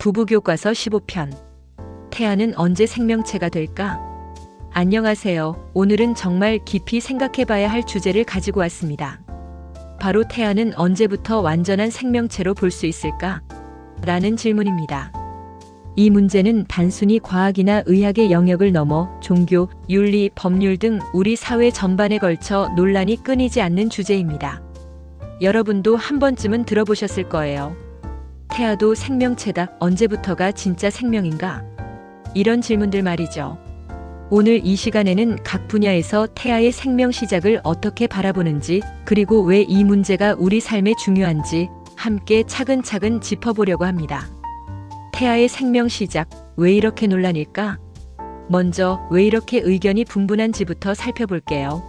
부부교과서 15편. 태아는 언제 생명체가 될까? 안녕하세요. 오늘은 정말 깊이 생각해봐야 할 주제를 가지고 왔습니다. 바로 태아는 언제부터 완전한 생명체로 볼 수 있을까? 라는 질문입니다. 이 문제는 단순히 과학이나 의학의 영역을 넘어 종교, 윤리, 법률 등 우리 사회 전반에 걸쳐 논란이 끊이지 않는 주제입니다. 여러분도 한 번쯤은 들어보셨을 거예요. 태아도 생명체다. 언제부터가 진짜 생명인가? 이런 질문들 말이죠. 오늘 이 시간에는 각 분야에서 태아의 생명 시작을 어떻게 바라보는지, 그리고 왜 이 문제가 우리 삶에 중요한지 함께 차근차근 짚어보려고 합니다. 태아의 생명 시작, 왜 이렇게 논란일까? 먼저 왜 이렇게 의견이 분분한지부터 살펴볼게요.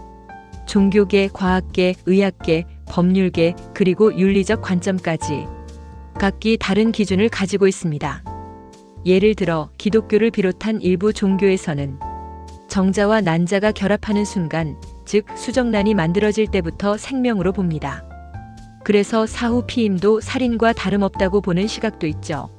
종교계, 과학계, 의학계, 법률계, 그리고 윤리적 관점까지 각기 다른 기준을 가지고 있습니다. 예를 들어 기독교를 비롯한 일부 종교에서는 정자와 난자가 결합하는 순간, 즉 수정란이 만들어질 때부터 생명으로 봅니다. 그래서 사후 피임도 살인과 다름없다고 보는 시각도 있죠.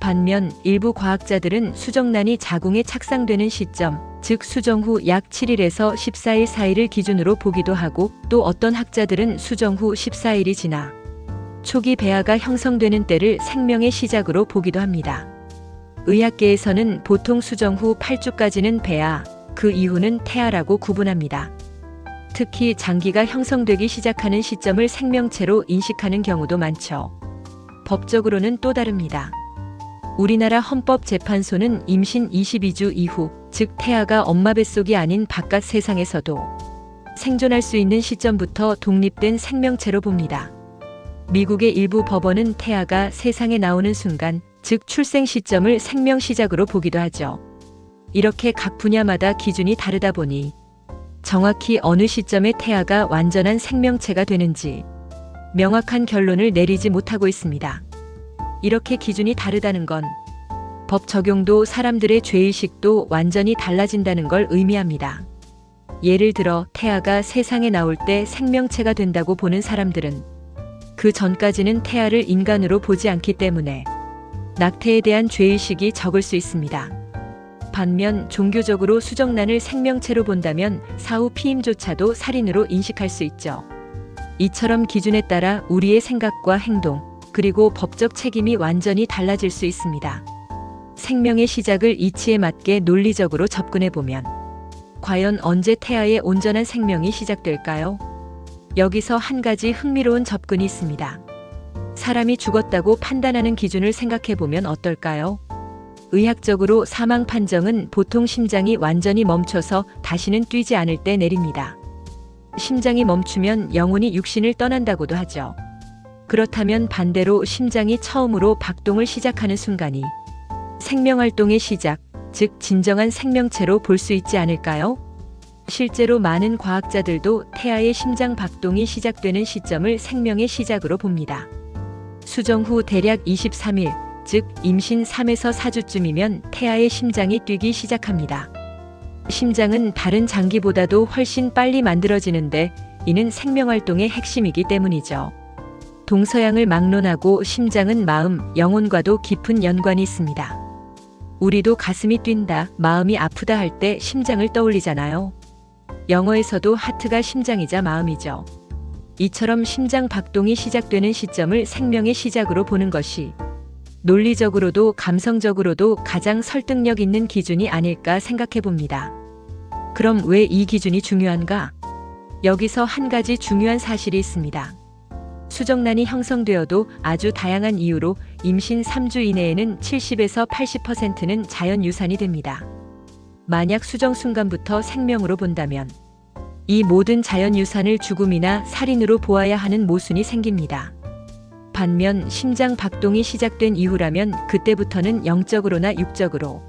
반면 일부 과학자들은 수정란이 자궁에 착상되는 시점, 즉 수정 후 약 7일에서 14일 사이를 기준으로 보기도 하고, 또 어떤 학자들은 수정 후 14일이 지나 초기 배아가 형성되는 때를 생명의 시작으로 보기도 합니다. 의학계에서는 보통 수정 후 8주까지는 배아, 그 이후는 태아라고 구분합니다. 특히 장기가 형성되기 시작하는 시점을 생명체로 인식하는 경우도 많죠. 법적으로는 또 다릅니다. 우리나라 헌법재판소는 임신 22주 이후, 즉 태아가 엄마 뱃속이 아닌 바깥 세상에서도 생존할 수 있는 시점부터 독립된 생명체로 봅니다. 미국의 일부 법원은 태아가 세상에 나오는 순간, 즉 출생 시점을 생명 시작으로 보기도 하죠. 이렇게 각 분야마다 기준이 다르다 보니 정확히 어느 시점에 태아가 완전한 생명체가 되는지 명확한 결론을 내리지 못하고 있습니다. 이렇게 기준이 다르다는 건 법 적용도 사람들의 죄의식도 완전히 달라진다는 걸 의미합니다. 예를 들어 태아가 세상에 나올 때 생명체가 된다고 보는 사람들은 그 전까지는 태아를 인간으로 보지 않기 때문에 낙태에 대한 죄의식이 적을 수 있습니다. 반면 종교적으로 수정란을 생명체로 본다면 사후 피임조차도 살인으로 인식할 수 있죠. 이처럼 기준에 따라 우리의 생각과 행동, 그리고 법적 책임이 완전히 달라질 수 있습니다. 생명의 시작을 이치에 맞게 논리적으로 접근해보면 과연 언제 태아의 온전한 생명이 시작될까요? 여기서 한 가지 흥미로운 접근이 있습니다. 사람이 죽었다고 판단하는 기준을 생각해보면 어떨까요? 의학적으로 사망 판정은 보통 심장이 완전히 멈춰서 다시는 뛰지 않을 때 내립니다. 심장이 멈추면 영혼이 육신을 떠난다고도 하죠. 그렇다면 반대로 심장이 처음으로 박동을 시작하는 순간이 생명활동의 시작, 즉 진정한 생명체로 볼 수 있지 않을까요? 실제로 많은 과학자들도 태아의 심장 박동이 시작되는 시점을 생명의 시작으로 봅니다. 수정 후 대략 23일, 즉 임신 3에서 4주쯤이면 태아의 심장이 뛰기 시작합니다. 심장은 다른 장기보다도 훨씬 빨리 만들어지는데 이는 생명활동의 핵심이기 때문이죠. 동서양을 막론하고 심장은 마음, 영혼과도 깊은 연관이 있습니다. 우리도 가슴이 뛴다, 마음이 아프다 할 때 심장을 떠올리잖아요. 영어에서도 하트가 심장이자 마음이죠. 이처럼 심장 박동이 시작되는 시점을 생명의 시작으로 보는 것이 논리적으로도 감성적으로도 가장 설득력 있는 기준이 아닐까 생각해 봅니다. 그럼 왜 이 기준이 중요한가? 여기서 한 가지 중요한 사실이 있습니다. 수정란이 형성되어도 아주 다양한 이유로 임신 3주 이내에는 70에서 80%는 자연유산이 됩니다. 만약 수정 순간부터 생명으로 본다면 이 모든 자연유산을 죽음이나 살인으로 보아야 하는 모순이 생깁니다. 반면 심장 박동이 시작된 이후라면 그때부터는 영적으로나 육적으로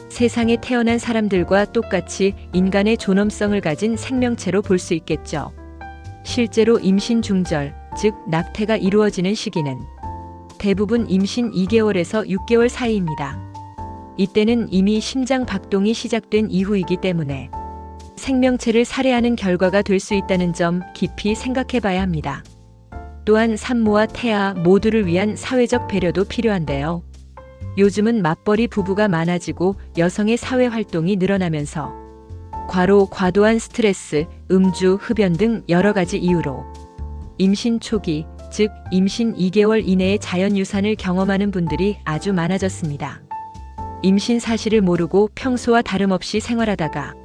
세상에 태어난 사람들과 똑같이 인간의 존엄성을 가진 생명체로 볼 수 있겠죠. 실제로 임신 중절, 즉 낙태가 이루어지는 시기는 대부분 임신 2개월에서 6개월 사이입니다. 이때는 이미 심장 박동이 시작된 이후이기 때문에 생명체를 살해하는 결과가 될 수 있다는 점 깊이 생각해 봐야 합니다. 또한 산모와 태아 모두를 위한 사회적 배려도 필요한데요. 요즘은 맞벌이 부부가 많아지고 여성의 사회 활동이 늘어나면서 과도한 스트레스, 음주, 흡연 등 여러 가지 이유로 임신 초기, 즉 임신 2개월 이내에 자연유산을 경험하는 분들이 아주 많아졌습니다. 임신 사실을 모르고 평소와 다름없이 생활하다가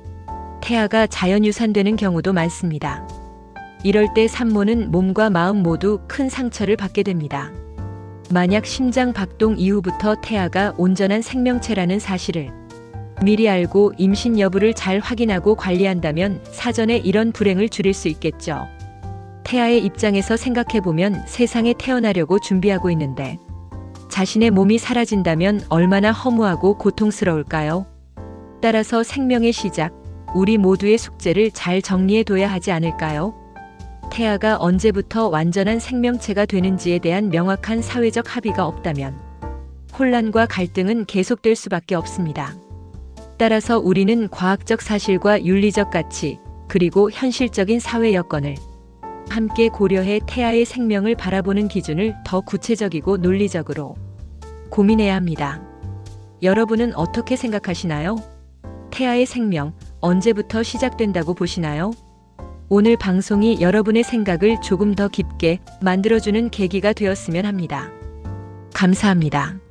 태아가 자연유산되는 경우도 많습니다. 이럴 때 산모는 몸과 마음 모두 큰 상처를 받게 됩니다. 만약 심장 박동 이후부터 태아가 온전한 생명체라는 사실을 미리 알고 임신 여부를 잘 확인하고 관리한다면 사전에 이런 불행을 줄일 수 있겠죠. 태아의 입장에서 생각해보면 세상에 태어나려고 준비하고 있는데 자신의 몸이 사라진다면 얼마나 허무하고 고통스러울까요? 따라서 생명의 시작, 우리 모두의 숙제를 잘 정리해둬야 하지 않을까요? 태아가 언제부터 완전한 생명체가 되는지에 대한 명확한 사회적 합의가 없다면 혼란과 갈등은 계속될 수밖에 없습니다. 따라서 우리는 과학적 사실과 윤리적 가치, 그리고 현실적인 사회 여건을 함께 고려해 태아의 생명을 바라보는 기준을 더 구체적이고 논리적으로 고민해야 합니다. 여러분은 어떻게 생각하시나요? 태아의 생명, 언제부터 시작된다고 보시나요? 오늘 방송이 여러분의 생각을 조금 더 깊게 만들어주는 계기가 되었으면 합니다. 감사합니다.